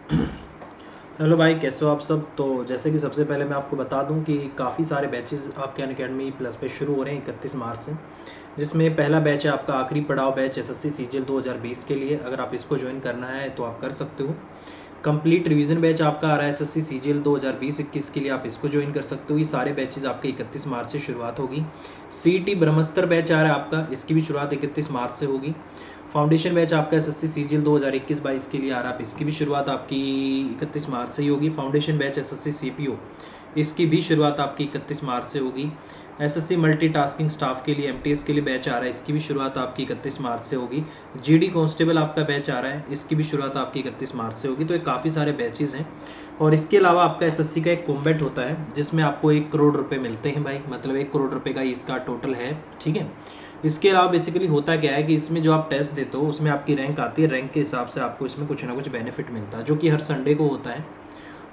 Hello भाई, कैसे हो आप सब। तो जैसे कि सबसे पहले मैं आपको बता दूं कि काफ़ी सारे बैचेस आपके अनअकैडमी प्लस पे शुरू हो रहे हैं 31 मार्च से, जिसमें पहला बैच है आपका आखिरी पड़ाव बैच एसएससी सीजीएल 2020 के लिए। अगर आप इसको ज्वाइन करना है तो आप कर सकते हो। कंप्लीट रिवीजन बैच आपका आ रहा है एसएससी सीजीएल 2020-21 के लिए, आप इसको ज्वाइन कर सकते हो। ये सारे बैचेस आपके 31 मार्च से शुरुआत होगी। सीईटी ब्रह्मस्त्र बैच आ रहा है आपका, इसकी भी शुरुआत 31 मार्च से होगी। फाउंडेशन बैच आपका एसएससी सीजीएल 2021-22 के लिए आ रहा है, इसकी भी शुरुआत आपकी 31 मार्च से ही होगी। फाउंडेशन बैच एसएससी सीपीओ, इसकी भी शुरुआत आपकी 31 मार्च से होगी। एसएससी मल्टीटास्किंग स्टाफ के लिए एमटीएस के लिए बैच आ रहा है, इसकी भी शुरुआत आपकी 31 मार्च से होगी। जीडी कांस्टेबल आपका बैच आ रहा है, इसकी भी शुरुआत आपकी 31 मार्च से होगी। तो ये काफ़ी सारे बैचेस हैं। और इसके अलावा आपका एसएससी का एक कॉम्बैट होता है जिसमें आपको 1 करोड़ रुपए मिलते हैं भाई, मतलब 1 करोड़ रुपए का इसका टोटल है, ठीक है। इसके अलावा बेसिकली होता क्या है कि इसमें जो आप टेस्ट देते हो उसमें आपकी रैंक आती है, रैंक के हिसाब से आपको इसमें कुछ ना कुछ बेनिफिट मिलता है, जो कि हर संडे को होता है।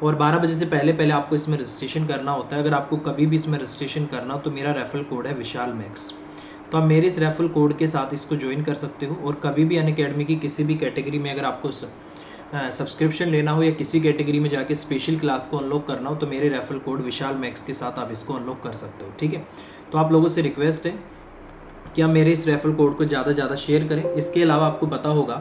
और 12 बजे से पहले पहले आपको इसमें रजिस्ट्रेशन करना होता है। अगर आपको कभी भी इसमें रजिस्ट्रेशन करना हो तो मेरा रेफरल कोड है विशाल मैक्स, तो आप मेरे इस रेफरल कोड के साथ इसको ज्वाइन कर सकते हो। और कभी भी अनअकैडमी की किसी भी कैटेगरी में अगर आपको सब्सक्रिप्शन लेना हो या किसी कैटेगरी में जाके स्पेशल क्लास को अनलॉक करना हो तो मेरे रेफरल कोड विशाल मैक्स के साथ आप इसको अनलॉक कर सकते हो, ठीक है। तो आप लोगों से रिक्वेस्ट है कि आप मेरे इस रेफरल कोड को ज़्यादा से ज़्यादा शेयर करें। इसके अलावा आपको पता होगा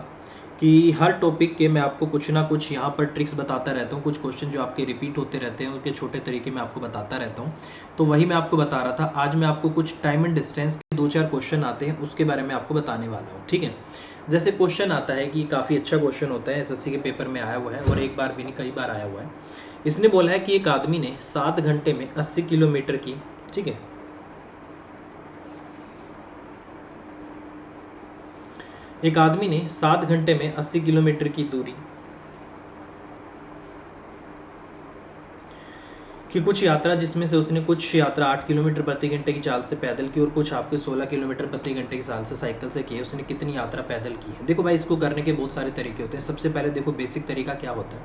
कि हर टॉपिक के मैं आपको कुछ ना कुछ यहाँ पर ट्रिक्स बताता रहता हूँ। कुछ क्वेश्चन जो आपके रिपीट होते रहते हैं उनके छोटे तरीके मैं आपको बताता रहता हूँ। तो वही मैं आपको बता रहा था। आज मैं आपको कुछ टाइम एंड डिस्टेंस के 2-4 क्वेश्चन आते हैं उसके बारे में आपको बताने वाला हूँ, ठीक है। जैसे क्वेश्चन आता है कि काफ़ी अच्छा क्वेश्चन होता है, एसएससी के पेपर में आया हुआ है और एक बार भी नहीं कई बार आया हुआ है। इसने बोला है कि एक आदमी ने 7 घंटे में 80 किलोमीटर की, ठीक है, एक आदमी ने 7 घंटे में 80 किलोमीटर की दूरी की कुछ यात्रा, जिसमें से उसने कुछ यात्रा 8 किलोमीटर प्रति घंटे की चाल से पैदल की और कुछ आपके 16 किलोमीटर प्रति घंटे की चाल से साइकिल से की है। उसने कितनी यात्रा पैदल की है। देखो भाई, इसको करने के बहुत सारे तरीके होते हैं। सबसे पहले देखो बेसिक तरीका क्या होता है।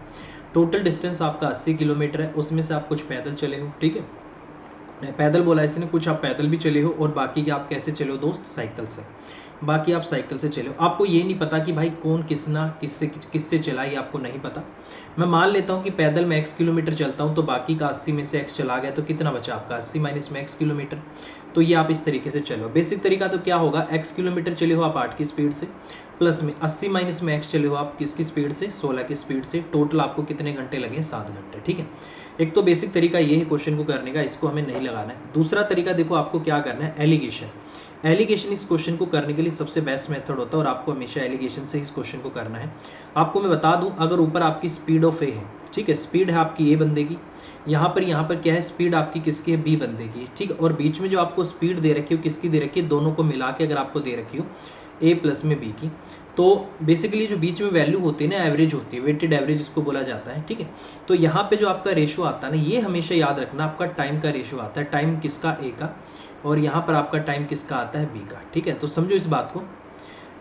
टोटल डिस्टेंस आपका 80 किलोमीटर है, उसमें से आप कुछ पैदल चले हो, ठीक है। पैदल बोला इसने, कुछ आप पैदल भी चले हो और बाकी के आप कैसे चले हो दोस्त, साइकिल से। बाकी आप साइकिल से चले हो। आपको ये नहीं पता कि भाई कौन किससे चला, ये आपको नहीं पता। मैं मान लेता हूँ कि पैदल मैं x किलोमीटर चलता हूँ तो बाकी का 80 में से x चला गया तो कितना बचा आपका 80 माइनस में x किलोमीटर। तो ये आप इस तरीके से चलो। बेसिक तरीका तो क्या होगा, x किलोमीटर चले हो आप 8 की स्पीड से, प्लस में 80 माइनस में x चले हो आप किसकी स्पीड से, 16 की स्पीड से। टोटल आपको कितने घंटे लगे, 7 घंटे, ठीक है। एक तो बेसिक तरीका ये है क्वेश्चन को करने का, इसको हमें नहीं लगाना है। दूसरा तरीका देखो आपको क्या करना है, एलिगेशन। एलिगेशन इस क्वेश्चन को करने के लिए सबसे बेस्ट मेथड होता है और आपको हमेशा एलिगेशन से इस क्वेश्चन को करना है। आपको मैं बता दूं, अगर ऊपर आपकी स्पीड ऑफ ए है, ठीक है, स्पीड है आपकी ए बंदे की, यहाँ पर क्या है, स्पीड आपकी किसकी है, बी बंदे की, ठीक है। और बीच में जो आपको स्पीड दे रखी हो किसकी दे रखी है, दोनों को मिला के अगर आपको दे रखी हो ए प्लस में बी की, तो बेसिकली जो बीच में वैल्यू होती है ना, एवरेज होती है, वेटेड एवरेज इसको बोला जाता है, ठीक है। तो यहाँ पे जो आपका रेशो आता है ना, ये हमेशा याद रखना, आपका टाइम का रेशो आता है, टाइम किसका, ए का, और यहाँ पर आपका टाइम किसका आता है, बी का, ठीक है। तो समझो इस बात को,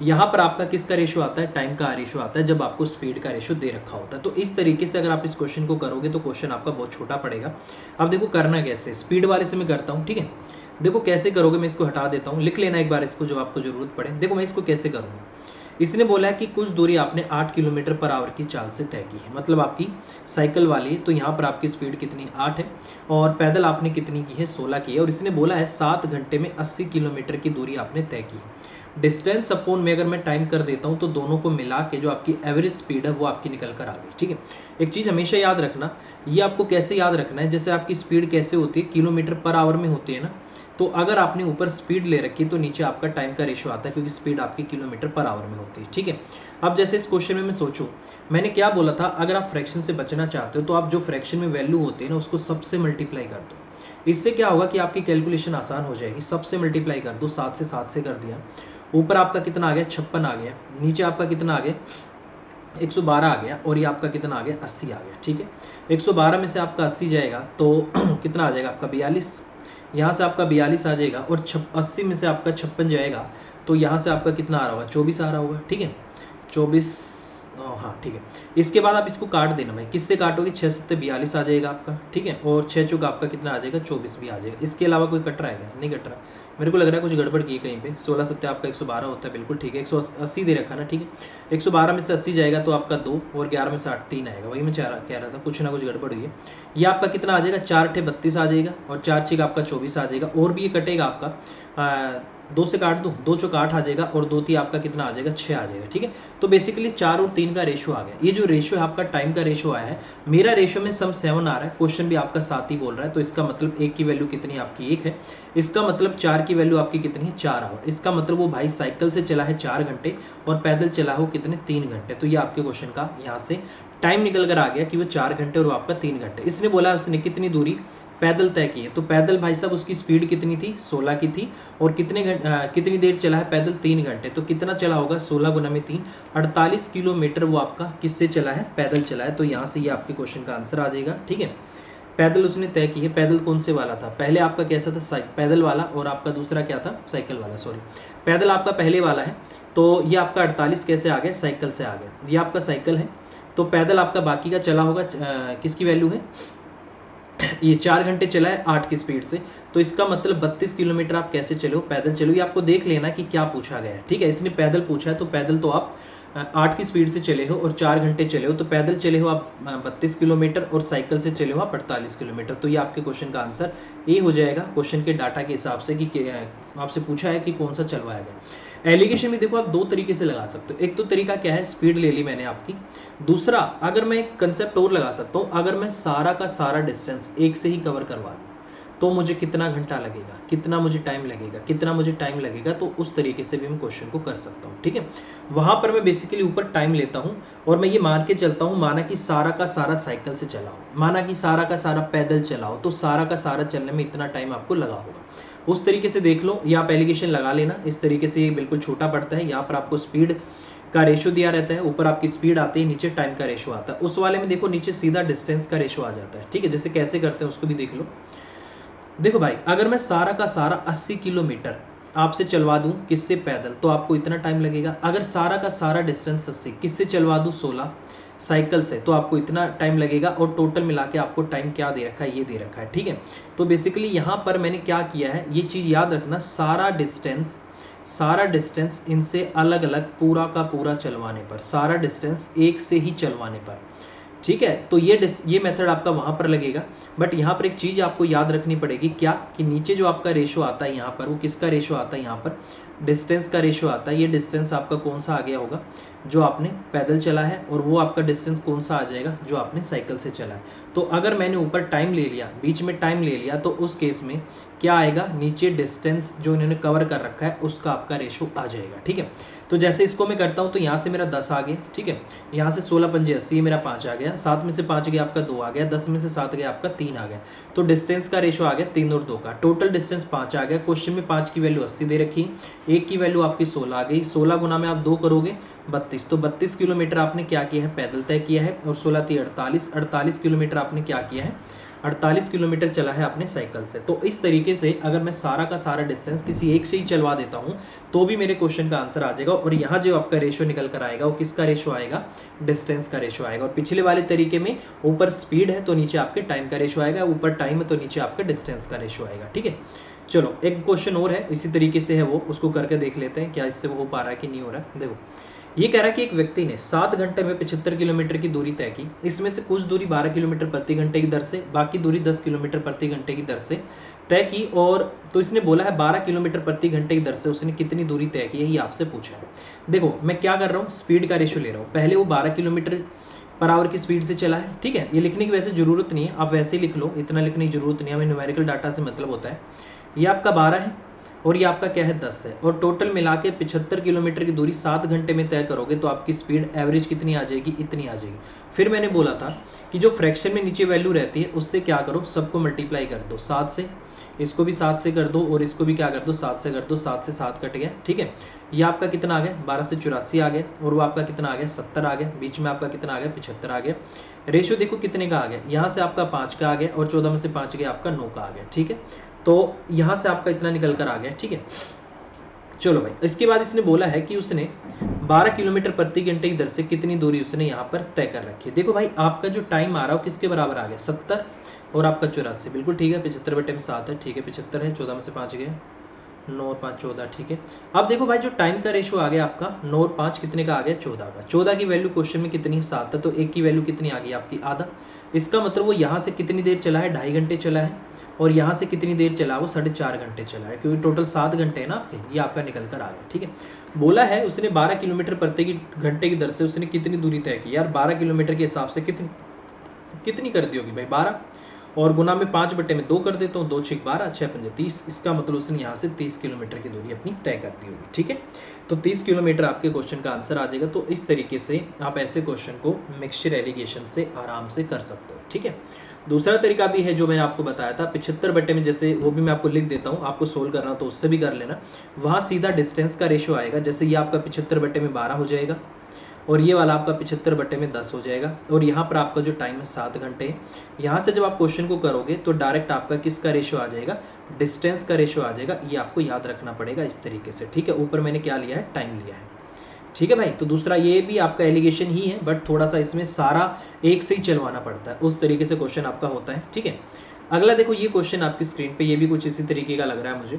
यहाँ पर आपका किसका रेशो आता है, टाइम का रेशो आता है, जब आपको स्पीड का रेशो दे रखा होता है। तो इस तरीके से अगर आप इस क्वेश्चन को करोगे तो क्वेश्चन आपका बहुत छोटा पड़ेगा। अब देखो करना कैसे, स्पीड वाले से मैं करता हूँ, ठीक है। देखो कैसे करोगे, मैं इसको हटा देता हूँ, लिख लेना एक बार इसको जब आपको जरूरत पड़े। देखो मैं इसको कैसे करूँगा, इसने बोला है कि कुछ दूरी आपने 8 किलोमीटर पर आवर की चाल से तय की है, मतलब आपकी साइकिल वाली है, तो यहाँ पर आपकी स्पीड कितनी 8 है, और पैदल आपने कितनी की है, 16 की है, और इसने बोला है 7 घंटे में 80 किलोमीटर की दूरी आपने तय की है। डिस्टेंस अपॉन में अगर मैं टाइम कर देता हूँ तो दोनों को मिला के जो आपकी एवरेज स्पीड है वो आपकी निकल कर आ गई, ठीक है। एक चीज़ हमेशा याद रखना, ये आपको कैसे याद रखना है, जैसे आपकी स्पीड कैसे होती है, किलोमीटर पर आवर में होती है ना, तो अगर आपने ऊपर स्पीड ले रखी तो नीचे आपका टाइम का रेशो आता है, क्योंकि स्पीड आपकी किलोमीटर पर आवर में होती है, ठीक है। अब जैसे इस क्वेश्चन में मैं सोचूं, मैंने क्या बोला था, अगर आप फ्रैक्शन से बचना चाहते हो तो आप जो फ्रैक्शन में वैल्यू होती है ना उसको सबसे मल्टीप्लाई कर दो। इससे क्या होगा कि आपकी कैलकुलेशन आसान हो जाएगी। सबसे मल्टीप्लाई कर दो, 7 से कर दिया, ऊपर आपका कितना आ गया, 56 आ गया, नीचे आपका कितना आ गया, 112 आ गया, और ये आपका कितना आ गया, 80 आ गया, ठीक है। 112 में से आपका 80 जाएगा तो कितना आ जाएगा आपका 42, यहाँ से आपका 42 आ जाएगा, और 80 में से आपका 56 जाएगा तो यहाँ से आपका कितना आ रहा होगा, 24 आ रहा होगा, ठीक है। 24 हाँ ठीक है। इसके बाद आप इसको काट देना भाई, किससे काटोगे, 6 7 42 आ जाएगा आपका, ठीक है, और 6 चौका आपका कितना आ जाएगा, 24 भी आ जाएगा। इसके अलावा कोई कट रहा है क्या, नहीं कट रहा, मेरे को लग रहा है कुछ गड़बड़ की कहीं पे। 16 7 आपका 112 होता है, बिल्कुल ठीक है, 180 दे रखा ना, ठीक है। 112 में से 80 जाएगा तो आपका 2, और 11 में से 8 3 आएगा, वही मैं कह रहा था, कुछ ना कुछ गड़बड़ हुई है। ये आपका कितना आ जाएगा, 4 8 32 आ जाएगा, और 4 6 आपका 24 आ जाएगा, और भी ये कटेगा आपका 2 से काट दूँ, 2 चौका 8 आ जाएगा, और 2 3 आपका कितना आ जाएगा, 6 आ जाएगा, ठीक है। तो बेसिकली 4 और 3 का रेशो आ गया। ये जो रेशो है आपका टाइम का रेशो आया है, मेरा रेशो में सम 7 आ रहा है, क्वेश्चन भी आपका 7 ही बोल रहा है, तो इसका मतलब 1 की वैल्यू कितनी आपकी 1 है, इसका मतलब 4 की वैल्यू आपकी कितनी है, 4 आवर। इसका मतलब वो भाई साइकिल से चला है 4 घंटे और पैदल चला हो कितने, 3 घंटे। तो ये आपके क्वेश्चन का यहाँ से टाइम निकल कर आ गया कि वो 4 घंटे और वो आपका 3 घंटे। इसने बोला उसने कितनी दूरी पैदल तय की है, तो पैदल भाई साहब उसकी स्पीड कितनी थी, 16 की थी, और कितनी देर चला है पैदल, 3 घंटे। तो कितना चला होगा, 16 गुना में 3, 48 किलोमीटर वो आपका किससे चला है, पैदल चला है। तो यहाँ से ये आपके क्वेश्चन का आंसर आ जाएगा, ठीक है। पैदल उसने तय की है। पैदल कौन से वाला था, पहले आपका कैसा था, पैदल वाला, और आपका दूसरा क्या था, साइकिल वाला, सॉरी पैदल आपका पहले वाला है। तो ये आपका 48 कैसे आ गया, साइकिल से आ गया। ये आपका साइकिल है, तो पैदल आपका बाकी का चला होगा, किसकी वैल्यू है, ये 4 घंटे चला है 8 की स्पीड से, तो इसका मतलब 32 किलोमीटर आप कैसे चलो, पैदल चलो। ये आपको देख लेना कि क्या पूछा गया है, ठीक है। इसने पैदल पूछा है, तो पैदल तो आप 8 की स्पीड से चले हो और 4 घंटे चले हो, तो पैदल चले हो आप 32 किलोमीटर, और साइकिल से चले हो आप 48 किलोमीटर। तो ये आपके क्वेश्चन का आंसर ए हो जाएगा, क्वेश्चन के डाटा के हिसाब से कि आपसे पूछा है कि कौन सा चलवाया गया। एलिगेशन में देखो आप 2 तरीके से लगा सकते हो। एक तो तरीका क्या है, स्पीड ले ली मैंने आपकी। दूसरा, अगर मैं एक कंसेप्ट और लगा सकता हूँ, अगर मैं सारा का सारा डिस्टेंस एक से ही कवर करवा लूँ तो मुझे कितना घंटा लगेगा, कितना मुझे टाइम लगेगा, कितना मुझे टाइम लगेगा, तो उस तरीके से भी मैं क्वेश्चन को कर सकता हूँ, ठीक है। वहाँ पर मैं बेसिकली ऊपर टाइम लेता हूँ और मैं ये मान के चलता हूँ, माना कि सारा का सारा साइकिल से चलाओ, माना कि सारा का सारा पैदल चलाओ, तो सारा का सारा चलने में इतना टाइम आपको लगा होगा। उस तरीके से देख लो, या आप एलिगेशन लगा लेना। इस तरीके से ये बिल्कुल छोटा पड़ता है। यहाँ पर आपको स्पीड का रेशो दिया रहता है, ऊपर आपकी स्पीड आती है, नीचे टाइम का रेशो आता है। उस वाले में देखो नीचे सीधा डिस्टेंस का रेशो आ जाता है, ठीक है। जैसे कैसे करते हैं उसको भी देख लो। देखो भाई, अगर मैं सारा का सारा 80 किलोमीटर आपसे चलवा दूं, किससे, पैदल, तो आपको इतना टाइम लगेगा। अगर सारा का सारा डिस्टेंस 80 किससे चलवा दूं, 16 साइकिल से, तो आपको इतना टाइम लगेगा। और टोटल मिला के आपको टाइम क्या दे रखा है, ये दे रखा है, ठीक है। तो बेसिकली यहाँ पर मैंने क्या किया है, ये चीज़ याद रखना, सारा डिस्टेंस इनसे अलग अलग पूरा का पूरा चलवाने पर, सारा डिस्टेंस एक से ही चलवाने पर, ठीक है। तो ये मेथड आपका वहाँ पर लगेगा। बट यहाँ पर एक चीज़ आपको याद रखनी पड़ेगी, क्या, कि नीचे जो आपका रेशो आता है यहाँ पर, वो किसका रेशो आता है, यहाँ पर डिस्टेंस का रेशो आता है। ये डिस्टेंस आपका कौन सा आ गया होगा, जो आपने पैदल चला है, और वो आपका डिस्टेंस कौन सा आ जाएगा, जो आपने साइकिल से चला है। तो अगर मैंने ऊपर टाइम ले लिया, बीच में टाइम ले लिया, तो उस केस में क्या आएगा, नीचे डिस्टेंस जो इन्होंने कवर कर रखा है उसका आपका रेशो आ जाएगा, ठीक है। तो जैसे इसको मैं करता हूँ, तो यहाँ से मेरा 10 आ गया, ठीक है। यहाँ से 16 पंजे 80, मेरा 5 आ गया, 7 में से 5 गया आपका 2 आ गया, 10 में से 7 गया आपका 3 आ गया। तो डिस्टेंस का रेशो आ गया 3 और 2 का, टोटल डिस्टेंस 5 आ गया। क्वेश्चन में 5 की वैल्यू 80 दे रखी, 1 की वैल्यू आपकी 16 आ गई। 16 गुना में आप 2 करोगे 32, तो 32 किलोमीटर आपने क्या किया है, पैदल तय किया है। और 16 थी 48 किलोमीटर आपने क्या किया है, 48 किलोमीटर चला है अपने साइकिल से। तो इस तरीके से अगर मैं सारा का सारा डिस्टेंस किसी एक से ही चलवा देता हूं, तो भी मेरे क्वेश्चन का आंसर आ जाएगा। और यहाँ जो आपका रेशो निकल कर आएगा, वो किसका रेशो आएगा, डिस्टेंस का रेशो आएगा। और पिछले वाले तरीके में ऊपर स्पीड है तो नीचे आपके टाइम का रेशो आएगा, ऊपर टाइम है तो नीचे आपका डिस्टेंस का रेशो आएगा, ठीक है। चलो एक क्वेश्चन और है इसी तरीके से है, वो उसको करके देख लेते हैं क्या इससे वो हो पा रहा है कि नहीं हो रहा है। देखो, ये कह रहा है कि एक व्यक्ति ने 7 घंटे में 75 किलोमीटर की दूरी तय की। इसमें से कुछ दूरी 12 किलोमीटर प्रति घंटे की दर से, बाकी दूरी 10 किलोमीटर प्रति घंटे की दर से तय की। और तो इसने बोला है 12 किलोमीटर प्रति घंटे की दर से उसने कितनी दूरी तय की है, ये आपसे पूछा है। देखो मैं क्या कर रहा हूँ, स्पीड का रेशो ले रहा हूँ। पहले वो 12 किलोमीटर पर आवर की स्पीड से चला है, ठीक है। ये लिखने की वैसे जरूरत नहीं है, आप वैसे ही लिख लो, इतना लिखने की जरूरत नहीं है, हमें न्यूमेरिकल डाटा से मतलब होता है। ये आपका 12 है और ये आपका क्या है, 10 है। और टोटल मिला के 75 किलोमीटर की दूरी 7 घंटे में तय करोगे तो आपकी स्पीड एवरेज कितनी आ जाएगी, इतनी आ जाएगी। फिर मैंने बोला था कि जो फ्रैक्शन में नीचे वैल्यू रहती है उससे क्या करो, सबको मल्टीप्लाई कर दो 7 से, इसको भी 7 से कर दो और इसको भी क्या कर दो, 7 से कर दो। 7 से 7 कट गया, ठीक है। ये आपका कितना आ गया, 12 से 84 आ गया, और वो आपका कितना आ गया, 70 आ गया। बीच में आपका कितना आ गया, 75 आ गया। रेशियो देखो कितने का आ गया, यहाँ से आपका 5 का आ गया और 14 में से 5 गया आपका 9 का आ गया, ठीक है। तो यहाँ से आपका इतना निकल कर आ गया, ठीक है। चलो भाई, इसके बाद इसने बोला है कि उसने 12 किलोमीटर प्रति घंटे की दर से कितनी दूरी उसने यहाँ पर तय कर रखी है। देखो भाई आपका जो टाइम आ रहा है किसके बराबर आ गया, 70 और आपका 84, बिल्कुल ठीक है। 75/7 है, ठीक है। 75 है, 14 में से 5 गए, 9 और 5 14, ठीक है। अब देखो भाई जो टाइम का रेशो आ गया आपका 9 और 5 कितने का आ गया, 14 का। 14 की वैल्यू क्वेश्चन में कितनी है, 7 है, तो 1 की वैल्यू कितनी आ गई आपकी, आधा। इसका मतलब वो यहाँ से कितनी देर चला है, 2.5 घंटे चला है, और यहाँ से कितनी देर चला, वो 4.5 घंटे चला है, क्योंकि टोटल 7 घंटे है ना आपके, ये आपका निकल कर आ गया, ठीक है। बोला है उसने 12 किलोमीटर प्रति घंटे की दर से उसने कितनी दूरी तय की। यार 12 किलोमीटर के हिसाब से कितनी कर दी होगी भाई, 12 और गुना में 5/2 कर देता हूँ, 2 6 12, 6 5 30। इसका मतलब उसने यहाँ से 30 किलोमीटर की दूरी अपनी तय कर दी होगी, ठीक है। तो 30 किलोमीटर आपके क्वेश्चन का आंसर आ जाएगा। तो इस तरीके से आप ऐसे क्वेश्चन को मिक्सचर एलिगेशन से आराम से कर सकते हो, ठीक है। दूसरा तरीका भी है जो मैंने आपको बताया था 75 में, जैसे वो भी मैं आपको लिख देता हूँ, आपको सोल्व करना तो उससे भी कर लेना। वहाँ सीधा डिस्टेंस का रेशो आएगा, जैसे ये आपका 75 में 12 हो जाएगा, और ये वाला आपका 75 में 10 हो जाएगा, और यहाँ पर आपका जो टाइम है 7 घंटे है। यहाँ से जब आप क्वेश्चन को करोगे तो डायरेक्ट आपका किसका रेशो आ जाएगा, डिस्टेंस का रेशो आ जाएगा। ये आपको याद रखना पड़ेगा इस तरीके से, ठीक है। ऊपर मैंने क्या लिया है, टाइम लिया है, ठीक है भाई। तो दूसरा ये भी आपका एलिगेशन ही है, बट थोड़ा सा इसमें सारा एक से ही चलवाना पड़ता है, उस तरीके से क्वेश्चन आपका होता है, ठीक है। अगला देखो ये क्वेश्चन आपकी स्क्रीन पे, ये भी कुछ इसी तरीके का लग रहा है मुझे।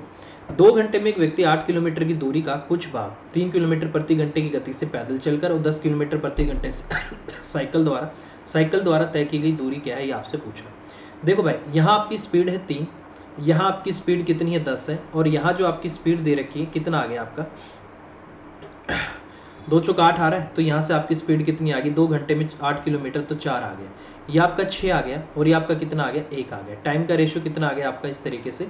2 घंटे में एक व्यक्ति 8 किलोमीटर की दूरी का कुछ भाग 3 किलोमीटर प्रति घंटे की गति से पैदल चलकर और 10 किलोमीटर प्रति घंटे से साइकिल द्वारा तय की गई दूरी क्या है, ये आपसे पूछ रहा है। देखो भाई यहाँ आपकी स्पीड है 3, यहाँ आपकी स्पीड कितनी है 10 है, और यहाँ जो आपकी स्पीड दे रखी है कितना आ गया आपका 2 चौका 8 आ रहा है, तो यहाँ से आपकी स्पीड कितनी आ गई, 2 घंटे में 8 किलोमीटर, तो 4 आ गया। ये आपका 6 आ गया, और ये आपका कितना आ गया, 1 आ गया। टाइम का रेशो कितना आ गया आपका इस तरीके से,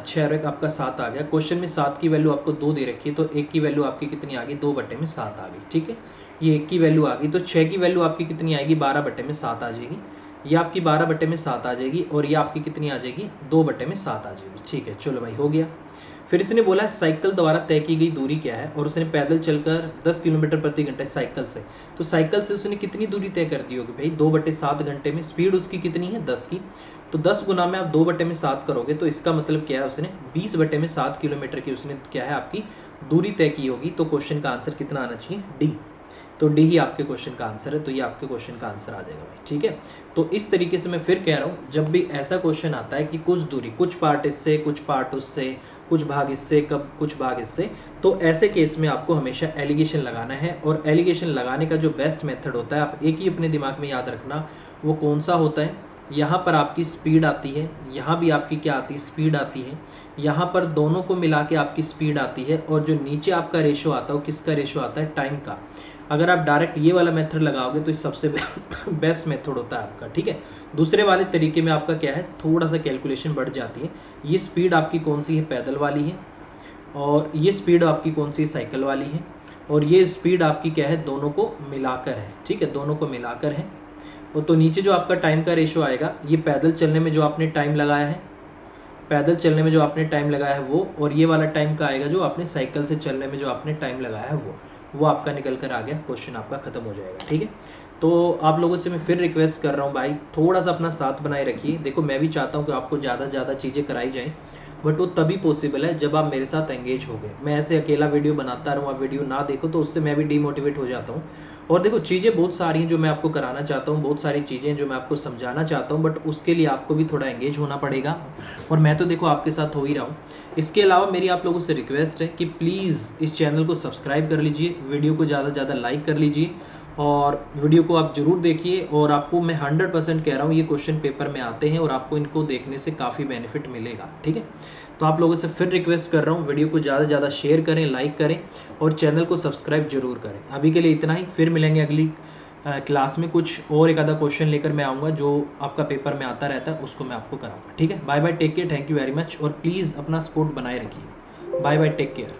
6 और 1 आपका 7 आ गया। क्वेश्चन में 7 की वैल्यू आपको 2 दे रखी है, तो 1 की वैल्यू आपकी कितनी आ गई, 2/7 आ गई, ठीक है। ये 1 की वैल्यू आ गई, तो 6 की वैल्यू आपकी कितनी आएगी, 12/7 आ जाएगी। ये आपकी 12/7 आ जाएगी, और ये आपकी कितनी आ जाएगी, 2/7 आ जाएगी, ठीक है। चलो भाई हो गया। फिर इसने बोला है साइकिल द्वारा तय की गई दूरी क्या है, और उसने पैदल चलकर 10 किलोमीटर प्रति घंटे साइकिल से, तो साइकिल से उसने कितनी दूरी तय कर दी होगी भाई, 2/7 घंटे में। स्पीड उसकी कितनी है 10 की, तो 10 गुना में आप 2/7 करोगे, तो इसका मतलब क्या है, उसने 20/7 किलोमीटर की उसने क्या है आपकी दूरी तय की होगी। तो क्वेश्चन का आंसर कितना आना चाहिए, डी। तो डी ही आपके क्वेश्चन का आंसर है, तो ये आपके क्वेश्चन का आंसर आ जाएगा भाई, ठीक है। तो इस तरीके से मैं फिर कह रहा हूँ, जब भी ऐसा क्वेश्चन आता है कि कुछ दूरी, कुछ पार्ट इससे, कुछ पार्ट उससे, कुछ भाग इससे, कब कुछ भाग इससे, तो ऐसे केस में आपको हमेशा एलिगेशन लगाना है। और एलिगेशन लगाने का जो बेस्ट मेथड होता है, आप एक ही अपने दिमाग में याद रखना, वो कौन सा होता है, यहाँ पर आपकी स्पीड आती है, यहाँ भी आपकी क्या आती है, स्पीड आती है, यहाँ पर दोनों को मिला के आपकी स्पीड आती है, और जो नीचे आपका रेशो आता है वो किसका रेशो आता है, टाइम का। अगर आप डायरेक्ट ये वाला मेथड लगाओगे तो सबसे बेस्ट मेथड होता है आपका, ठीक है। दूसरे वाले तरीके में आपका क्या है, थोड़ा सा कैलकुलेशन बढ़ जाती है। ये स्पीड आपकी कौन सी है, पैदल वाली है, और ये स्पीड आपकी कौन सी साइकिल वाली है, और ये स्पीड आपकी क्या है, दोनों को मिलाकर है, ठीक है, दोनों को मिलाकर है। और तो नीचे जो आपका टाइम का रेशो आएगा, ये पैदल चलने में जो आपने टाइम लगाया है, पैदल चलने में जो आपने टाइम लगाया है वो, और ये वाला टाइम का आएगा जो आपने साइकिल से चलने में जो आपने टाइम लगाया है वो आपका निकल कर आ गया, क्वेश्चन आपका खत्म हो जाएगा, ठीक है। तो आप लोगों से मैं फिर रिक्वेस्ट कर रहा हूँ भाई, थोड़ा सा अपना साथ बनाए रखिए। देखो मैं भी चाहता हूँ कि आपको ज़्यादा से ज़्यादा चीज़ें कराई जाएँ, बट वो तभी पॉसिबल है जब आप मेरे साथ एंगेज हो गए। मैं ऐसे अकेला वीडियो बनाता रहूँ, आप वीडियो ना देखो, तो उससे मैं भी डीमोटिवेट हो जाता हूँ। और देखो चीज़ें बहुत सारी हैं जो मैं आपको कराना चाहता हूँ, बहुत सारी चीज़ें जो मैं आपको समझाना चाहता हूँ, बट उसके लिए आपको भी थोड़ा एंगेज होना पड़ेगा, और मैं तो देखो आपके साथ हो ही रहा हूँ। इसके अलावा मेरी आप लोगों से रिक्वेस्ट है कि प्लीज़ इस चैनल को सब्सक्राइब कर लीजिए, वीडियो को ज़्यादा से ज़्यादा लाइक कर लीजिए, और वीडियो को आप ज़रूर देखिए। और आपको मैं 100% कह रहा हूँ, ये क्वेश्चन पेपर में आते हैं और आपको इनको देखने से काफ़ी बेनिफिट मिलेगा, ठीक है। तो आप लोगों से फिर रिक्वेस्ट कर रहा हूँ, वीडियो को ज़्यादा से ज़्यादा शेयर करें, लाइक करें, और चैनल को सब्सक्राइब जरूर करें। अभी के लिए इतना ही, फिर मिलेंगे अगली क्लास में कुछ और एक आधा क्वेश्चन लेकर मैं आऊँगा जो आपका पेपर में आता रहता है, उसको मैं आपको कराऊँगा, ठीक है। Bye bye, take care, thank you very much, और प्लीज़ अपना सपोर्ट बनाए रखिए। Bye bye, take care.